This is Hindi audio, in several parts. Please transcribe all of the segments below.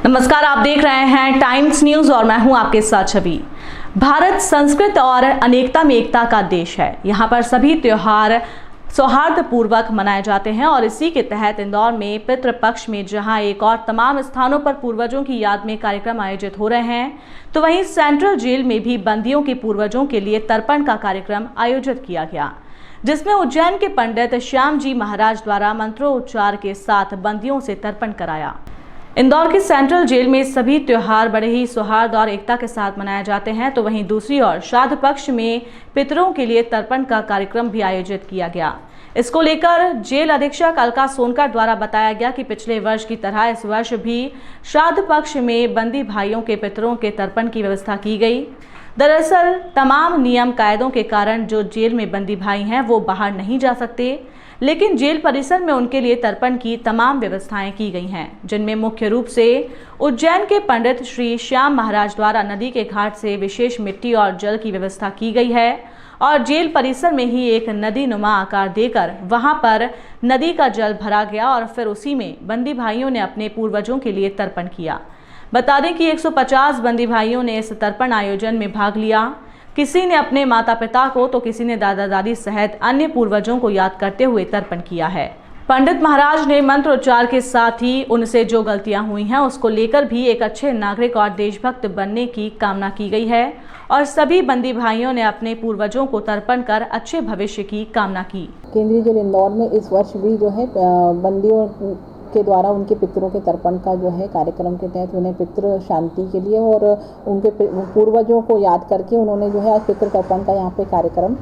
नमस्कार, आप देख रहे हैं टाइम्स न्यूज और मैं हूं आपके साथ छवि। भारत संस्कृत और अनेकता में एकता का देश है। यहां पर सभी त्योहार सौहार्दपूर्वक मनाए जाते हैं और इसी के तहत इंदौर में पितृपक्ष में जहां एक और तमाम स्थानों पर पूर्वजों की याद में कार्यक्रम आयोजित हो रहे हैं, तो वहीं सेंट्रल जेल में भी बंदियों के पूर्वजों के लिए तर्पण का कार्यक्रम आयोजित किया गया, जिसमें उज्जैन के पंडित श्याम जी महाराज द्वारा मंत्रोच्चार के साथ बंदियों से तर्पण कराया। इंदौर की सेंट्रल जेल में सभी त्योहार बड़े ही सौहार्द और एकता के साथ मनाए जाते हैं, तो वहीं दूसरी ओर श्राद्ध पक्ष में पितरों के लिए तर्पण का कार्यक्रम भी आयोजित किया गया। इसको लेकर जेल अधीक्षक अलका सोनकर द्वारा बताया गया कि पिछले वर्ष की तरह इस वर्ष भी श्राद्ध पक्ष में बंदी भाइयों के पितरों के तर्पण की व्यवस्था की गई। दरअसल तमाम नियम कायदों के कारण जो जेल में बंदी भाई हैं वो बाहर नहीं जा सकते, लेकिन जेल परिसर में उनके लिए तर्पण की तमाम व्यवस्थाएं की गई हैं, जिनमें मुख्य रूप से उज्जैन के पंडित श्री श्याम महाराज द्वारा नदी के घाट से विशेष मिट्टी और जल की व्यवस्था की गई है और जेल परिसर में ही एक नदी नुमा आकार देकर वहां पर नदी का जल भरा गया और फिर उसी में बंदी भाइयों ने अपने पूर्वजों के लिए तर्पण किया। बता दें कि 150 बंदी भाइयों ने इस तर्पण आयोजन में भाग लिया। किसी ने अपने माता पिता को तो किसी ने दादा दादी सहित अन्य पूर्वजों को याद करते हुए तर्पण किया है। पंडित महाराज ने मंत्रोच्चार के साथ ही उनसे जो गलतियां हुई हैं उसको लेकर भी एक अच्छे नागरिक और देशभक्त बनने की कामना की गई है और सभी बंदी भाइयों ने अपने पूर्वजों को तर्पण कर अच्छे भविष्य की कामना की। केंद्रीय जेल इंदौर में इस वर्ष भी जो है बंदियों के द्वारा उनके पितरों के तर्पण का जो है कार्यक्रम के तहत उन्हें पितृ शांति के लिए और उनके पूर्वजों को याद करके उन्होंने जो है आज पितृ तर्पण का यहाँ पे कार्यक्रम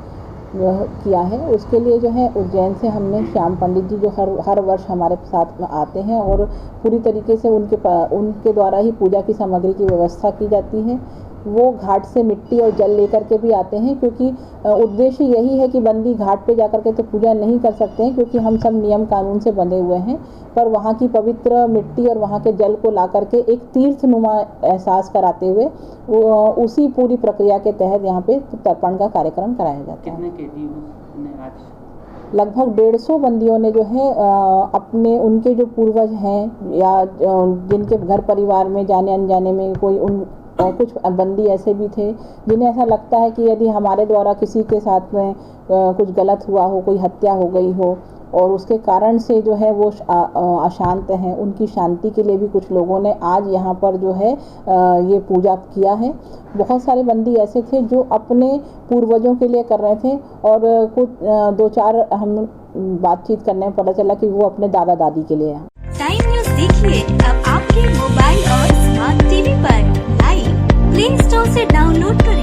जो किया है। उसके लिए जो है उज्जैन से हमने श्याम पंडित जी जो हर वर्ष हमारे साथ में आते हैं और पूरी तरीके से उनके द्वारा ही पूजा की सामग्री की व्यवस्था की जाती है। वो घाट से मिट्टी और जल लेकर के भी आते हैं, क्योंकि उद्देश्य यही है कि बंदी घाट पे जाकर के तो पूजा नहीं कर सकते हैं, क्योंकि हम सब नियम कानून से बंधे हुए हैं, पर वहाँ की पवित्र मिट्टी और वहाँ के जल को ला करके एक तीर्थनुमा एहसास कराते हुए उसी पूरी प्रक्रिया के तहत यहाँ पे तर्पण का कार्यक्रम कराया जाता है। लगभग 150 बंदियों ने जो है अपने उनके जो पूर्वज हैं या जिनके घर परिवार में जाने अनजाने में कोई और कुछ बंदी ऐसे भी थे जिन्हें ऐसा लगता है कि यदि हमारे द्वारा किसी के साथ में कुछ गलत हुआ हो, कोई हत्या हो गई हो और उसके कारण से जो है वो अशांत हैं, उनकी शांति के लिए भी कुछ लोगों ने आज यहाँ पर जो है ये पूजा किया है। बहुत सारे बंदी ऐसे थे जो अपने पूर्वजों के लिए कर रहे थे और कुछ 2-4 हम बातचीत करने में पता चला कि वो अपने दादा दादी के लिए है। टाइम न्यूज देखिए अब आपके मोबाइल और स्मार्ट टीवी पर। प्ले स्टोर से डाउनलोड करें।